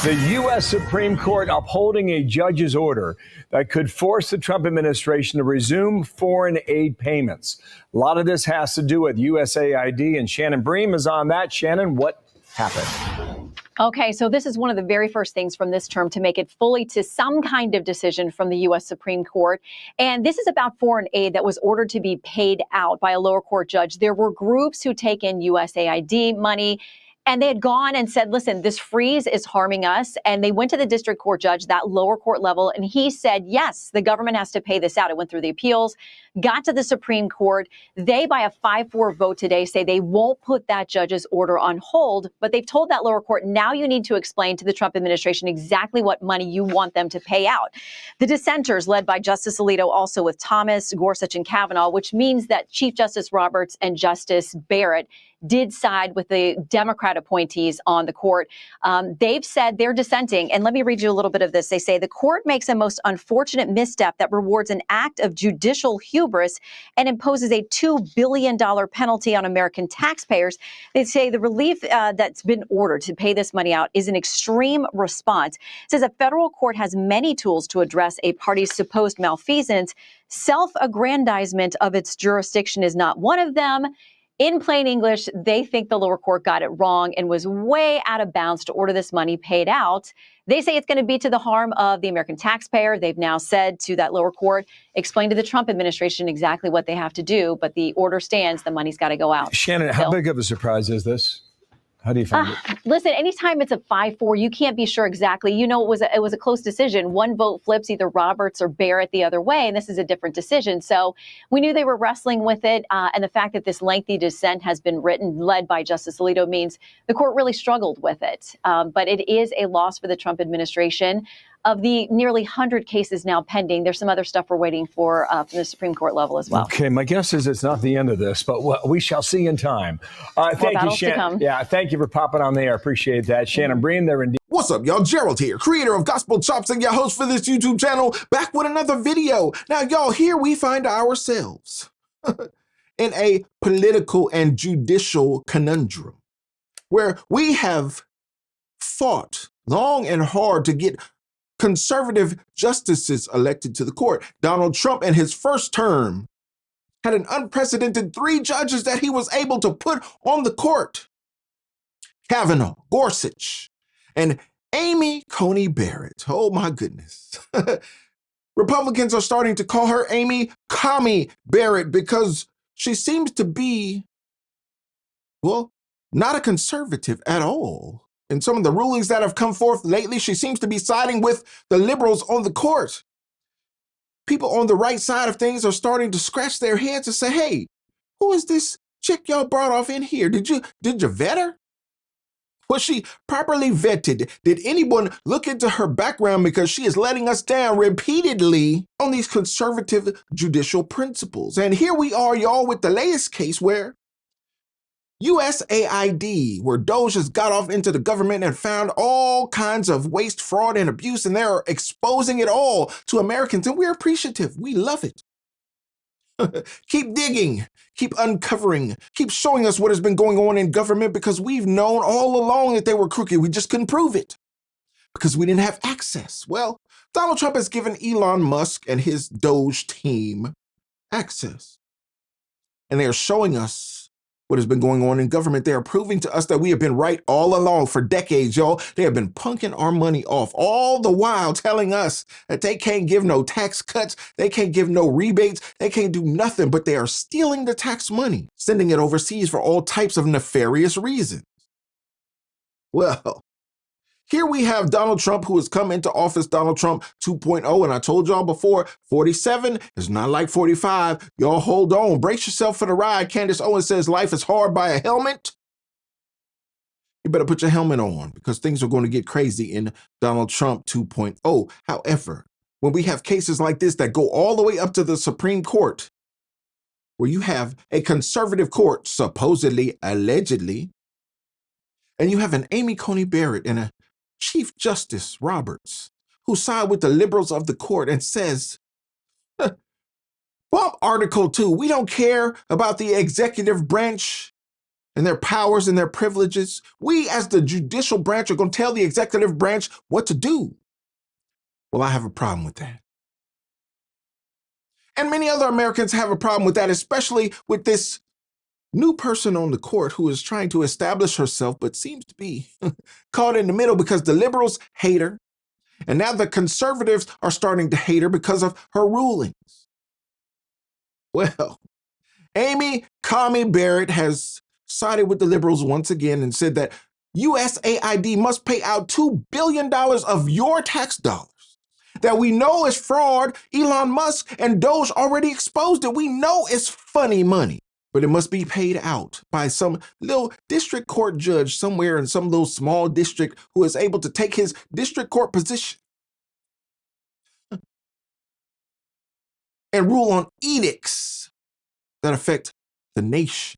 The U.S. Supreme Court upholding a judge's order that could force the Trump administration to resume foreign aid payments. A lot of this has to do with USAID, and Shannon Bream is on that. Shannon, what happened? Okay, so this is one of the very first things from this term to make it fully to some kind of decision from the U.S. Supreme Court. And this is about foreign aid that was ordered to be paid out by a lower court judge. There were groups who take in USAID money, and they had gone and said, listen, this freeze is harming us. And they went to the district court judge, that lower court level, and he said, yes, the government has to pay this out. It went through the appeals, got to the Supreme Court. They, by a 5-4 vote today, say they won't put that judge's order on hold. But they've told that lower court, now you need to explain to the Trump administration exactly what money you want them to pay out. The dissenters, led by Justice Alito, also with Thomas, Gorsuch, and Kavanaugh, which means that Chief Justice Roberts and Justice Barrett did side with the Democrat appointees on the court. They've said they're dissenting. And let me read you a little bit of this. They say the court makes a most unfortunate misstep that rewards an act of judicial hubris and imposes a $2 billion penalty on American taxpayers. They say the relief that's been ordered to pay this money out is an extreme response. It says a federal court has many tools to address a party's supposed malfeasance. Self-aggrandizement of its jurisdiction is not one of them. In plain English, they think the lower court got it wrong and was way out of bounds to order this money paid out. They say it's going to be to the harm of the American taxpayer. They've now said to that lower court, explain to the Trump administration exactly what they have to do. But the order stands. The money's got to go out. Shannon, how big of a surprise is this? How do you find it? Listen, anytime it's a 5-4, you can't be sure exactly. You know, it was a close decision. One vote flips either Roberts or Barrett the other way, and this is a different decision. So we knew they were wrestling with it. And the fact that this lengthy dissent has been written, led by Justice Alito, means the court really struggled with it. But it is a loss for the Trump administration. Of the nearly 100 cases now pending, there's some other stuff we're waiting for from the Supreme Court level as well. Okay, my guess is it's not the end of this, but we shall see in time. Thank you, Shannon. Yeah, thank you for popping on the air. Appreciate that. Shannon Bream there indeed. What's up, y'all? Gerald here, creator of Gospel Chops and your host for this YouTube channel, back with another video. Now, y'all, here we find ourselves in a political and judicial conundrum where we have fought long and hard to get conservative justices elected to the court. Donald Trump, in his first term, had an unprecedented 3 judges that he was able to put on the court: Kavanaugh, Gorsuch, and Amy Coney Barrett. Oh my goodness. Republicans are starting to call her Amy Commie Barrett because she seems to be, well, not a conservative at all. In some of the rulings that have come forth lately, she seems to be siding with the liberals on the court. People on the right side of things are starting to scratch their heads and say, hey, who is this chick y'all brought off in here? Did you vet her? Was she properly vetted? Did anyone look into her background, because she is letting us down repeatedly on these conservative judicial principles? And here we are, y'all, with the latest case where USAID, where Doge has got off into the government and found all kinds of waste, fraud, and abuse, and they're exposing it all to Americans, and we're appreciative. We love it. Keep digging, keep uncovering, keep showing us what has been going on in government, because we've known all along that they were crooked. We just couldn't prove it because we didn't have access. Well, Donald Trump has given Elon Musk and his Doge team access, and they are showing us what has been going on in government. They are proving to us that we have been right all along for decades, y'all. They have been punking our money off, all the while telling us that they can't give no tax cuts, they can't give no rebates, they can't do nothing, but they are stealing the tax money, sending it overseas for all types of nefarious reasons. Well, here we have Donald Trump, who has come into office, Donald Trump 2.0. And I told y'all before, 47 is not like 45. Y'all hold on. Brace yourself for the ride. Candace Owens says life is hard by a helmet. You better put your helmet on, because things are going to get crazy in Donald Trump 2.0. However, when we have cases like this that go all the way up to the Supreme Court, where you have a conservative court, supposedly, allegedly, and you have an Amy Coney Barrett and a Chief Justice Roberts, who side with the liberals of the court and says, bump Article 2. We don't care about the executive branch and their powers and their privileges. We, as the judicial branch, are going to tell the executive branch what to do. Well, I have a problem with that. And many other Americans have a problem with that, especially with this new person on the court who is trying to establish herself, but seems to be caught in the middle because the liberals hate her. And now the conservatives are starting to hate her because of her rulings. Well, Amy Coney Barrett has sided with the liberals once again and said that USAID must pay out $2 billion of your tax dollars that we know is fraud. Elon Musk and Doge already exposed it. We know it's funny money, but it must be paid out by some little district court judge somewhere in some little small district who is able to take his district court position and rule on edicts that affect the nation.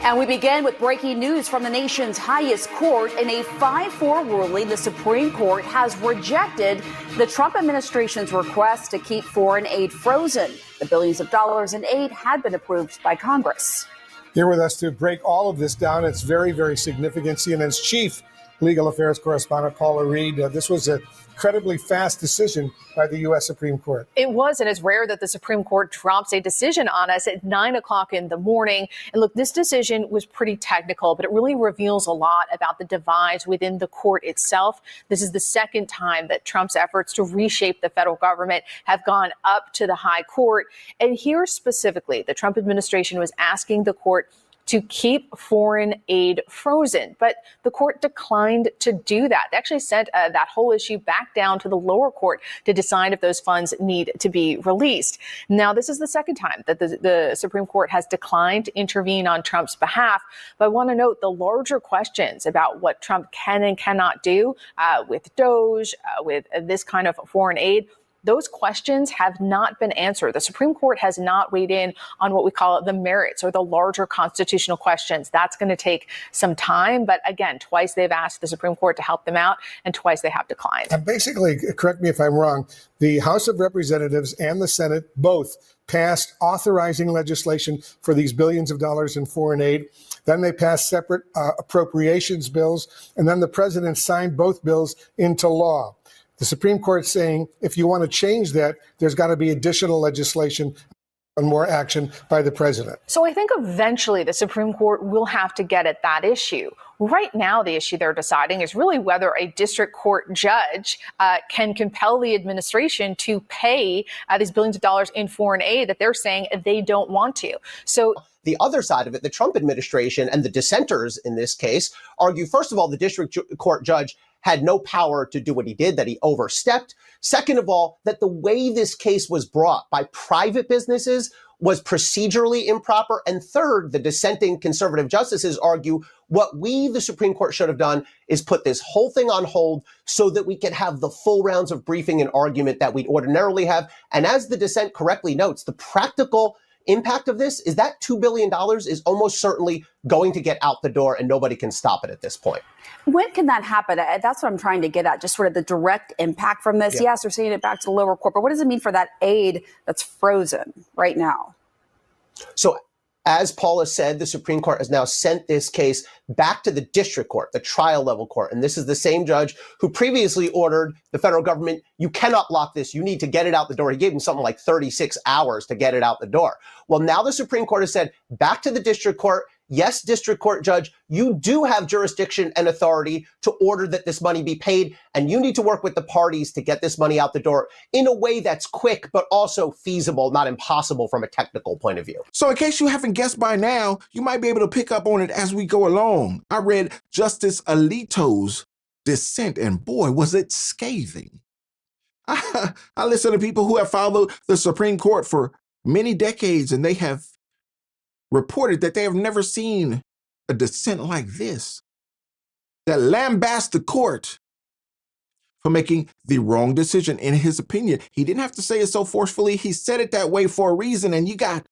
And we begin with breaking news from the nation's highest court. In a 5-4 ruling, the Supreme Court has rejected the Trump administration's request to keep foreign aid frozen. The billions of dollars in aid had been approved by Congress. Here with us to break all of this down, it's very, very significant. CNN's chief legal affairs correspondent, Paula Reed. This was an incredibly fast decision by the U.S. Supreme Court. It was, and it's rare that the Supreme Court drops a decision on us at 9 o'clock in the morning. And look, this decision was pretty technical, but it really reveals a lot about the divides within the court itself. This is the second time that Trump's efforts to reshape the federal government have gone up to the high court. And here specifically, the Trump administration was asking the court to keep foreign aid frozen. But the court declined to do that. They actually sent that whole issue back down to the lower court to decide if those funds need to be released. Now, this is the second time that the Supreme Court has declined to intervene on Trump's behalf. But I want to note the larger questions about what Trump can and cannot do with Doge, with this kind of foreign aid. Those questions have not been answered. The Supreme Court has not weighed in on what we call the merits or the larger constitutional questions. That's going to take some time. But again, twice they've asked the Supreme Court to help them out, and twice they have declined. And basically, correct me if I'm wrong, the House of Representatives and the Senate both passed authorizing legislation for these billions of dollars in foreign aid. Then they passed separate appropriations bills, and then the president signed both bills into law. The Supreme Court saying if you want to change that, there's got to be additional legislation and more action by the president. So I think eventually the Supreme Court will have to get at that issue. Right now, the issue they're deciding is really whether a district court judge can compel the administration to pay these billions of dollars in foreign aid that they're saying they don't want to. So the other side of it, the Trump administration and the dissenters in this case argue, first of all, the district court judge had no power to do what he did, that he overstepped. Second of all, that the way this case was brought by private businesses was procedurally improper. And third, the dissenting conservative justices argue what we, the Supreme Court, should have done is put this whole thing on hold so that we could have the full rounds of briefing and argument that we'd ordinarily have. And as the dissent correctly notes, the practical impact of this is that $2 billion is almost certainly going to get out the door and nobody can stop it at this point. When can that happen? That's what I'm trying to get at, just sort of the direct impact from this. Yeah. Yes, they're sending it back to the lower court, but what does it mean for that aid that's frozen right now? So as Paula said, the Supreme Court has now sent this case back to the district court, the trial level court. And this is the same judge who previously ordered the federal government, you cannot block this. You need to get it out the door. He gave him something like 36 hours to get it out the door. Well, now the Supreme Court has said back to the district court, yes, district court judge, you do have jurisdiction and authority to order that this money be paid, and you need to work with the parties to get this money out the door in a way that's quick, but also feasible, not impossible from a technical point of view. So in case you haven't guessed by now, you might be able to pick up on it as we go along. I read Justice Alito's dissent, and boy, was it scathing. I listen to people who have followed the Supreme Court for many decades, and they have reported that they have never seen a dissent like this that lambasts the court for making the wrong decision in his opinion. He didn't have to say it so forcefully. He said it that way for a reason. And you got,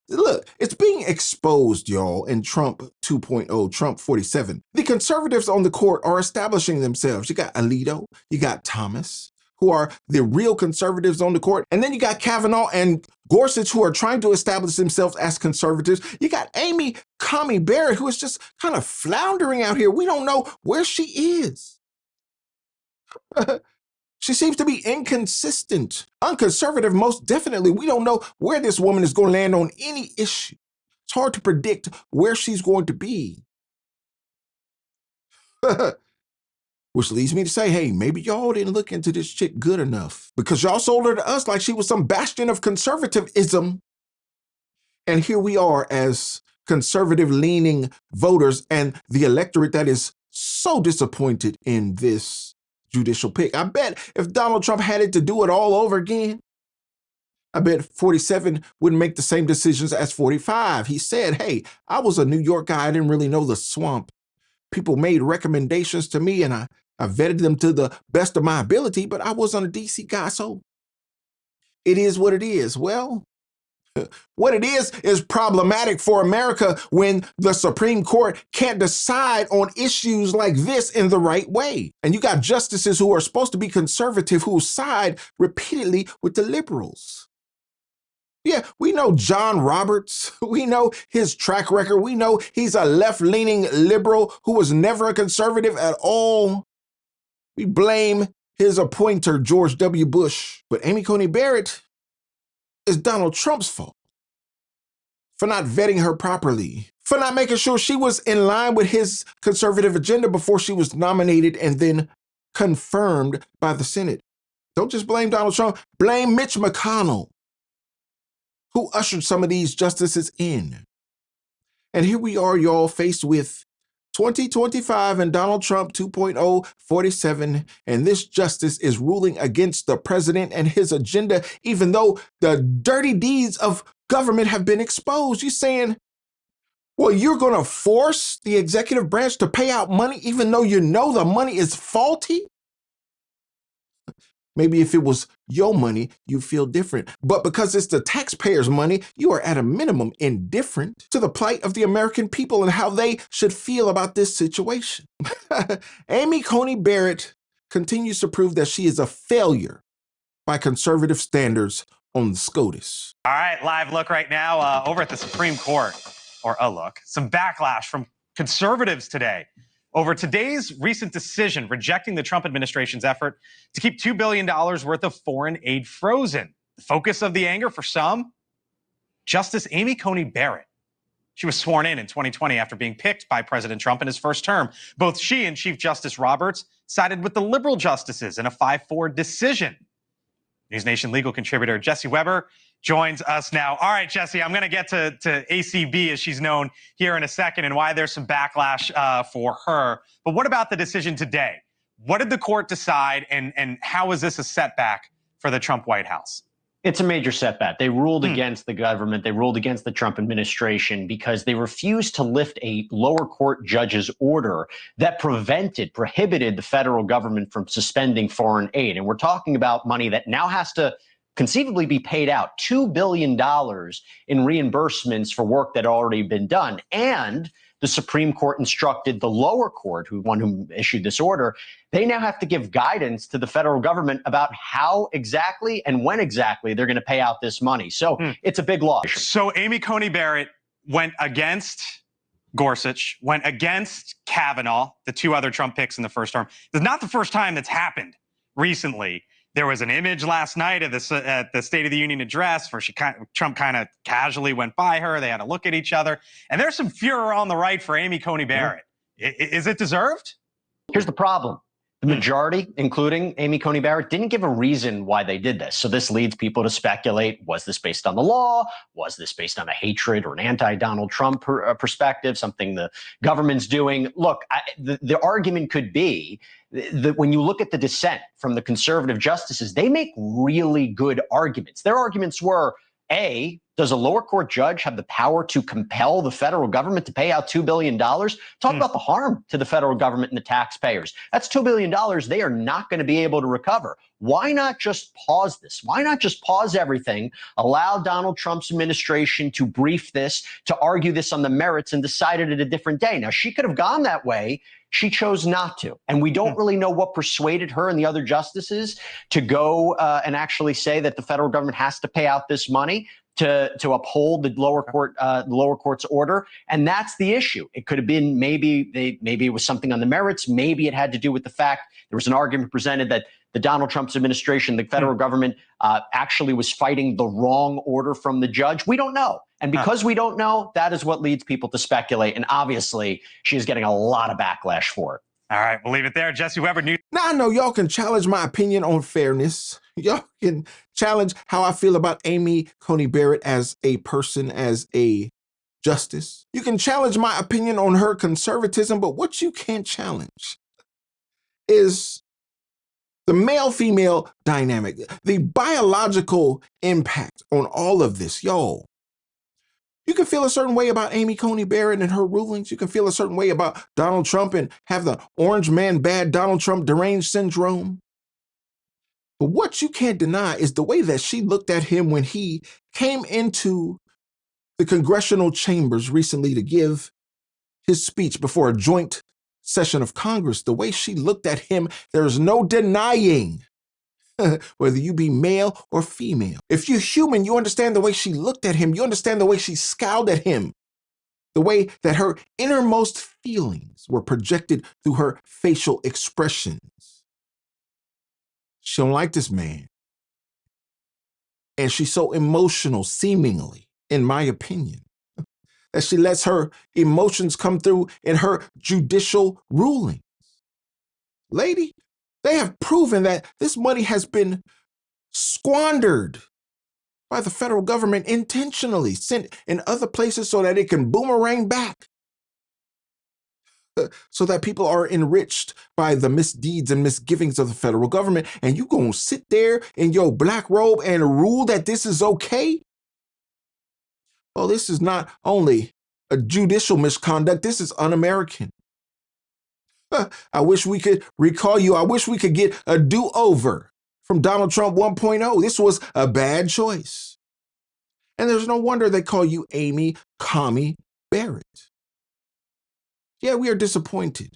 look, it's being exposed, y'all, in Trump 2.0, Trump 47. The conservatives on the court are establishing themselves. You got Alito, you got Thomas, who are the real conservatives on the court. And then you got Kavanaugh and Gorsuch, who are trying to establish themselves as conservatives. You got Amy Coney Barrett, who is just kind of floundering out here. We don't know where she is. She seems to be inconsistent, unconservative, most definitely. We don't know where this woman is going to land on any issue. It's hard to predict where she's going to be. Which leads me to say, hey, maybe y'all didn't look into this chick good enough, because y'all sold her to us like she was some bastion of conservatism. And here we are as conservative-leaning voters and the electorate that is so disappointed in this judicial pick. I bet if Donald Trump had it to do it all over again, I bet 47 wouldn't make the same decisions as 45. He said, hey, I was a New York guy. I didn't really know the swamp. People made recommendations to me and I vetted them to the best of my ability, but I wasn't a DC guy. So it is what it is. Well, what it is problematic for America when the Supreme Court can't decide on issues like this in the right way. And you got justices who are supposed to be conservative who side repeatedly with the liberals. Yeah, we know John Roberts. We know his track record. We know he's a left-leaning liberal who was never a conservative at all. We blame his appointer, George W. Bush. But Amy Coney Barrett is Donald Trump's fault for not vetting her properly, for not making sure she was in line with his conservative agenda before she was nominated and then confirmed by the Senate. Don't just blame Donald Trump, blame Mitch McConnell, who ushered some of these justices in. And here we are, y'all, faced with 2025 and Donald Trump 2.0 47, and this justice is ruling against the president and his agenda, even though the dirty deeds of government have been exposed. You're saying, well, you're going to force the executive branch to pay out money even though you know the money is faulty? Maybe if it was your money, you feel different. But because it's the taxpayers' money, you are at a minimum indifferent to the plight of the American people and how they should feel about this situation. Amy Coney Barrett continues to prove that she is a failure by conservative standards on the SCOTUS. All right, live look right now over at the Supreme Court, or a look. Some backlash from conservatives today over today's recent decision rejecting the Trump administration's effort to keep $2 billion worth of foreign aid frozen. The focus of the anger for some, Justice Amy Coney Barrett. She was sworn in 2020 after being picked by President Trump in his first term. Both she and Chief Justice Roberts sided with the liberal justices in a 5-4 decision. News Nation legal contributor Jesse Weber joins us now. All right, Jesse, I'm going to get to ACB, as she's known, here in a second, and why there's some backlash for her. But what about the decision today? What did the court decide, and how is this a setback for the Trump White House? It's a major setback. They ruled against the government. They ruled against the Trump administration because they refused to lift a lower court judge's order that prohibited the federal government from suspending foreign aid. And we're talking about money that now has to conceivably be paid out, $2 billion in reimbursements for work that had already been done. And the Supreme Court instructed the lower court, who issued this order, they now have to give guidance to the federal government about how exactly and when exactly they're going to pay out this money. So it's a big loss. So Amy Coney Barrett went against Gorsuch, went against Kavanaugh, the two other Trump picks in the first term. It's not the first time that's happened recently. There was an image last night at the State of the Union address where Trump kind of casually went by her. They had a look at each other. And there's some furor on the right for Amy Coney Barrett. Is it deserved? Here's the problem. The majority, including Amy Coney Barrett, didn't give a reason why they did this. So this leads people to speculate, was this based on the law? Was this based on a hatred or an anti-Donald Trump perspective, something the government's doing? Look, the argument could be that when you look at the dissent from the conservative justices, they make really good arguments. Their arguments were, A, Does a lower court judge have the power to compel the federal government to pay out $2 billion? Talk about the harm to the federal government and the taxpayers. That's $2 billion they are not going to be able to recover. Why not just pause this? Why not just pause everything, allow Donald Trump's administration to brief this, to argue this on the merits, and decide it at a different day? Now, she could have gone that way. She chose not to. And we don't really know what persuaded her and the other justices to go and actually say that the federal government has to pay out this money to uphold the lower court's order. And that's the issue. It could have been maybe it was something on the merits. Maybe it had to do with the fact there was an argument presented that the Donald Trump's administration, the federal government, actually was fighting the wrong order from the judge. We don't know. And because we don't know, that is what leads people to speculate. And obviously, she is getting a lot of backlash for it. All right, we'll leave it there. Jesse Weber, News. Now, I know y'all can challenge my opinion on fairness. Y'all can challenge how I feel about Amy Coney Barrett as a person, as a justice. You can challenge my opinion on her conservatism, but what you can't challenge is the male-female dynamic, the biological impact on all of this. Y'all, you can feel a certain way about Amy Coney Barrett and her rulings. You can feel a certain way about Donald Trump and have the orange man bad Donald Trump deranged syndrome. But what you can't deny is the way that she looked at him when he came into the congressional chambers recently to give his speech before a joint session of Congress. The way she looked at him, there's no denying whether you be male or female. If you're human, you understand the way she looked at him. You understand the way she scowled at him. The way that her innermost feelings were projected through her facial expressions. She don't like this man. And she's so emotional, seemingly, in my opinion, that she lets her emotions come through in her judicial rulings. Lady, they have proven that this money has been squandered by the federal government intentionally, sent in other places so that it can boomerang back, so that people are enriched by the misdeeds and misgivings of the federal government. And you gonna sit there in your black robe and rule that this is okay? Well, this is not only a judicial misconduct, this is un-American. I wish we could recall you. I wish we could get a do-over from Donald Trump 1.0. This was a bad choice. And there's no wonder they call you Amy Coney Barrett. Yeah, we are disappointed.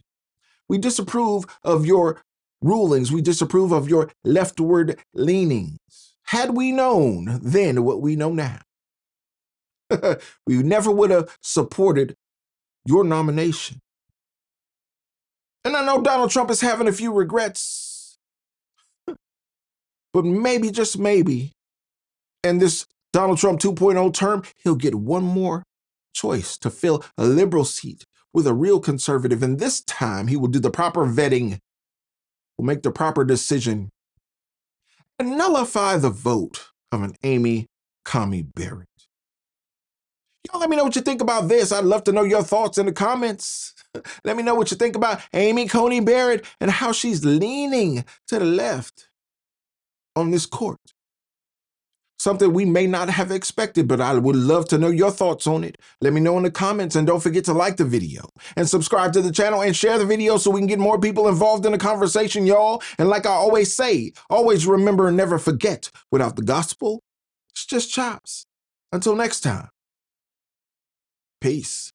We disapprove of your rulings. We disapprove of your leftward leanings. Had we known then what we know now, we never would have supported your nomination. And I know Donald Trump is having a few regrets, but maybe, just maybe, in this Donald Trump 2.0 term, he'll get one more choice to fill a liberal seat with a real conservative. And this time he will do the proper vetting, will make the proper decision, and nullify the vote of an Amy Coney Barrett. Y'all let me know what you think about this. I'd love to know your thoughts in the comments. Let me know what you think about Amy Coney Barrett and how she's leaning to the left on this court. Something we may not have expected, but I would love to know your thoughts on it. Let me know in the comments, and don't forget to like the video and subscribe to the channel and share the video so we can get more people involved in the conversation, y'all. And like I always say, always remember and never forget, without the gospel, it's just chops. Until next time, peace.